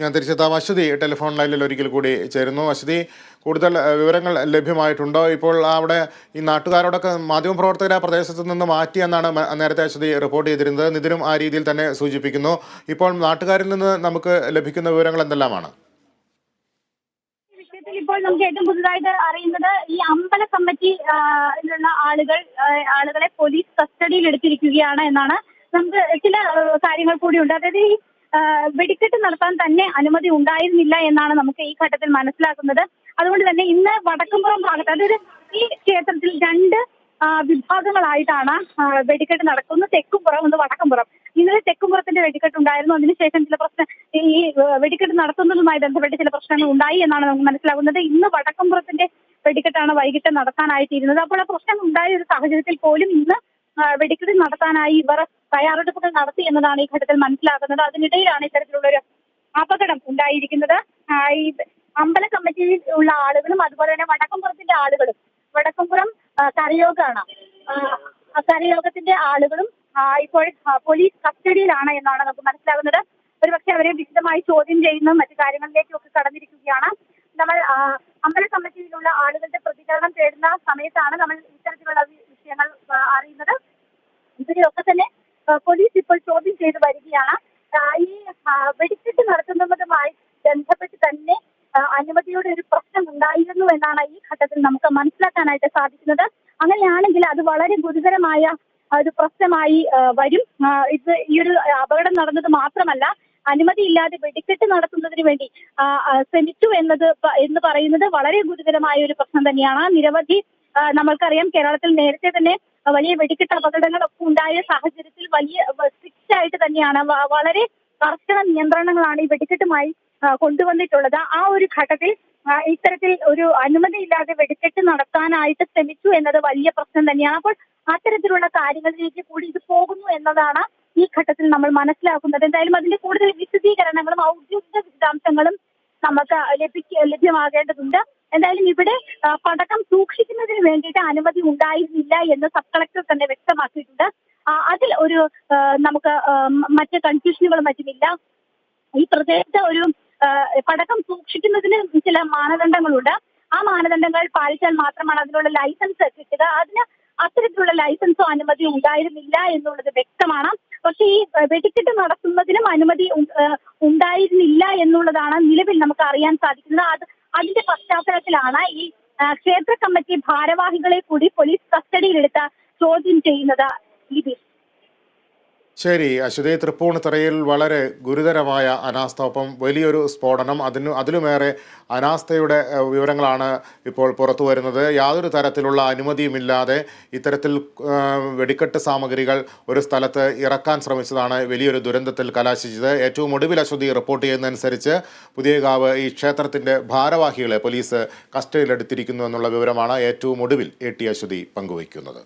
ഞാൻ തിരിച്ചെത്താം. അശ്വതി ടെലിഫോൺ ലൈനിൽ ഒരിക്കൽ കൂടി ചേരുന്നു. അശ്വതി, കൂടുതൽ വിവരങ്ങൾ ലഭ്യമായിട്ടുണ്ടോ? ഇപ്പോൾ അവിടെ ഈ നാട്ടുകാരോടൊക്കെ മാധ്യമപ്രവർത്തകരെ ആ പ്രദേശത്ത് നിന്ന് മാറ്റിയെന്നാണ് നേരത്തെ അശ്വതി റിപ്പോർട്ട് ചെയ്തിരുന്നത്. നിതിനും ആ രീതിയിൽ തന്നെ സൂചിപ്പിക്കുന്നു. ഇപ്പോൾ നാട്ടുകാരിൽ നിന്ന് നമുക്ക് ലഭിക്കുന്ന വിവരങ്ങൾ എന്തെല്ലാമാണ്? ഇപ്പോൾ നമുക്ക് ഏറ്റവും പുതുതായിട്ട് അറിയുന്നത് ഈ അമ്പല കമ്മിറ്റിയിലുള്ള ആളുകളെ പോലീസ് കസ്റ്റഡിയിൽ എടുത്തിരിക്കുകയാണ് എന്നാണ്. നമുക്ക് ചില കാര്യങ്ങൾ കൂടിയുണ്ട്. അതായത് ഈ വെടിക്കെട്ട് നടത്താൻ തന്നെ അനുമതി ഉണ്ടായിരുന്നില്ല എന്നാണ് നമുക്ക് ഈ ഘട്ടത്തിൽ മനസ്സിലാക്കുന്നത്. അതുകൊണ്ട് തന്നെ ഇന്ന് വടക്കുംപുറം ഭാഗത്ത്, അതായത് ഈ ക്ഷേത്രത്തിൽ രണ്ട് വിഭാഗങ്ങളായിട്ടാണ് വെടിക്കെട്ട് നടക്കുന്നത്. തെക്കുംപുറം, ഒന്ന് വടക്കുംപുറം. ഇന്നലെ തെക്കുംപുറത്തിന്റെ വെടിക്കെട്ട് ഉണ്ടായിരുന്നു. അതിനുശേഷം ചില പ്രശ്നം, ഈ വെടിക്കെട്ട് നടത്തുന്നതുമായി ബന്ധപ്പെട്ട് ചില പ്രശ്നങ്ങൾ ഉണ്ടായി എന്നാണ് നമുക്ക് മനസ്സിലാകുന്നത്. ഇന്ന് വടക്കുംപുറത്തിന്റെ വെടിക്കെട്ടാണ് വൈകിട്ട് നടത്താനായിട്ടിരുന്നത്. അപ്പോൾ ആ പ്രശ്നം ഉണ്ടായ ഒരു സാഹചര്യത്തിൽ പോലും ഇന്ന് വെടിക്കെട്ട് നടത്താനായി ഇവർ തയ്യാറെടുപ്പുകൾ നടത്തി എന്നതാണ് ഈ ഘട്ടത്തിൽ മനസ്സിലാക്കുന്നത്. അതിനിടയിലാണ് ഇത്തരത്തിലുള്ളൊരു അപകടം ഉണ്ടായിരിക്കുന്നത്. ഈ അമ്പല കമ്മിറ്റിയിൽ ഉള്ള ആളുകളും അതുപോലെ തന്നെ വടക്കുംപുറത്തിന്റെ ആളുകളും, വടക്കുംപുറം കരയോഗമാണ്, കരയോഗത്തിന്റെ ആളുകളും ഇപ്പോൾ പോലീസ് കസ്റ്റഡിയിലാണ് എന്നാണ് നമുക്ക് മനസ്സിലാകുന്നത്. ഒരുപക്ഷെ അവരെ വിശദമായി ചോദ്യം ചെയ്യുന്ന മറ്റു കാര്യങ്ങളിലേക്കും ഒക്കെ കടന്നിരിക്കുകയാണ്. നമ്മൾ അമ്പല കമ്മിറ്റിയിലുള്ള ആളുകളുടെ പ്രതികരണം തേടുന്ന സമയത്താണ് നമ്മൾ ഇത്തരത്തിലുള്ള വിഷയങ്ങൾ അറിയുന്നത്. ഇവരെയൊക്കെ തന്നെ പോലീസ് ഇപ്പോൾ ചോദ്യം ചെയ്ത് വരികയാണ്. ഈ വെടിക്കെട്ട് നടത്തുന്നതുമായി ബന്ധപ്പെട്ട് തന്നെ അനുമതിയുടെ ഒരു പ്രശ്നം ഉണ്ടായിരുന്നു എന്നാണ് ഈ ഘട്ടത്തിൽ നമുക്ക് മനസ്സിലാക്കാനായിട്ട് സാധിക്കുന്നത്. അങ്ങനെയാണെങ്കിൽ അത് വളരെ ഗുരുതരമായ ഒരു പ്രശ്നമായി വരും. ഇത് ഈ ഒരു അപകടം നടന്നത് മാത്രമല്ല, അനുമതിയില്ലാതെ വെടിക്കെട്ട് നടത്തുന്നതിന് വേണ്ടി ശ്രമിച്ചു എന്ന് പറയുന്നത് വളരെ ഗുരുതരമായ ഒരു പ്രശ്നം തന്നെയാണ്. നിരവധി നമ്മൾക്കറിയാം, കേരളത്തിൽ നേരത്തെ തന്നെ വലിയ വെടിക്കെട്ട് അപകടങ്ങളൊക്കെ ഉണ്ടായ സാഹചര്യത്തിൽ വലിയ സ്ട്രിക്റ്റ് ആയിട്ട് തന്നെയാണ്, വളരെ കർശന നിയന്ത്രണങ്ങളാണ് ഈ വെടിക്കെട്ടുമായി കൊണ്ടുവന്നിട്ടുള്ളത്. ആ ഒരു ഘട്ടത്തിൽ ഇത്തരത്തിൽ ഒരു അനുമതിയില്ലാതെ വെടിക്കെട്ട് നടത്താനായിട്ട് ശ്രമിച്ചു എന്നത് വലിയ പ്രശ്നം തന്നെയാണ്. അപ്പോൾ അത്തരത്തിലുള്ള കാര്യങ്ങളിലേക്ക് കൂടി ഇത് പോകുന്നു എന്നതാണ് ഈ ഘട്ടത്തിൽ നമ്മൾ മനസ്സിലാക്കുന്നത്. എന്തായാലും അതിന്റെ കൂടുതൽ വിശദീകരണങ്ങളും ഔദ്യോഗിക വിശദാംശങ്ങളും നമുക്ക് ലഭ്യമാകേണ്ടതുണ്ട്. എന്തായാലും ഇവിടെ പടക്കം സൂക്ഷിക്കുന്നതിന് വേണ്ടിയിട്ട് അനുമതി ഉണ്ടായിരുന്നില്ല എന്ന് സബ് കളക്ടർ തന്നെ വ്യക്തമാക്കിയിട്ടുണ്ട്. അതിൽ ഒരു നമുക്ക് മറ്റ് കൺഫ്യൂഷനുകളും മറ്റുമില്ല. ഈ പ്രദേശത്ത് ഒരു പടക്കം സൂക്ഷിക്കുന്നതിന് ചില മാനദണ്ഡങ്ങളുണ്ട്. ആ മാനദണ്ഡങ്ങൾ പാലിച്ചാൽ മാത്രമാണ് അതിനുള്ള ലൈസൻസ് കിട്ടുക. അതിന് അത്തരത്തിലുള്ള ലൈസൻസോ അനുമതിയോ ഉണ്ടായിരുന്നില്ല എന്നുള്ളത് വ്യക്തമാണ്. പക്ഷേ ഈ വെടിക്കെട്ട് നടത്തുന്നതിനും അനുമതി ഉണ്ടായിരുന്നില്ല എന്നുള്ളതാണ് നിലവിൽ നമുക്ക് അറിയാൻ സാധിക്കുന്നത്. അതിന്റെ പശ്ചാത്തലത്തിലാണ് ഈ ക്ഷേത്ര കമ്മിറ്റി ഭാരവാഹികളെ കൂടി പോലീസ് കസ്റ്റഡിയിലെടുത്ത് ചോദ്യം ചെയ്യുന്നത്. ശരി അശ്വതി, തൃപ്പൂണിത്തുറയിൽ വളരെ ഗുരുതരമായ അനാസ്ഥ, ഒപ്പം വലിയൊരു സ്ഫോടനം, അതിലുമേറെ അനാസ്ഥയുടെ വിവരങ്ങളാണ് ഇപ്പോൾ പുറത്തു വരുന്നത്. യാതൊരു തരത്തിലുള്ള അനുമതിയുമില്ലാതെ ഇത്തരത്തിൽ വെടിക്കെട്ട് സാമഗ്രികൾ ഒരു സ്ഥലത്ത് ഇറക്കാൻ ശ്രമിച്ചതാണ് വലിയൊരു ദുരന്തത്തിൽ കലാശിച്ചത്. ഏറ്റവും ഒടുവിൽ അശ്വതി റിപ്പോർട്ട് ചെയ്യുന്നതനുസരിച്ച് പുതിയകാവ് ഈ ക്ഷേത്രത്തിൻ്റെ ഭാരവാഹികളെ പോലീസ് കസ്റ്റഡിയിലെടുത്തിരിക്കുന്നു എന്നുള്ള വിവരമാണ് ഏറ്റവും ഒടുവിൽ AT അശ്വതി പങ്കുവയ്ക്കുന്നത്.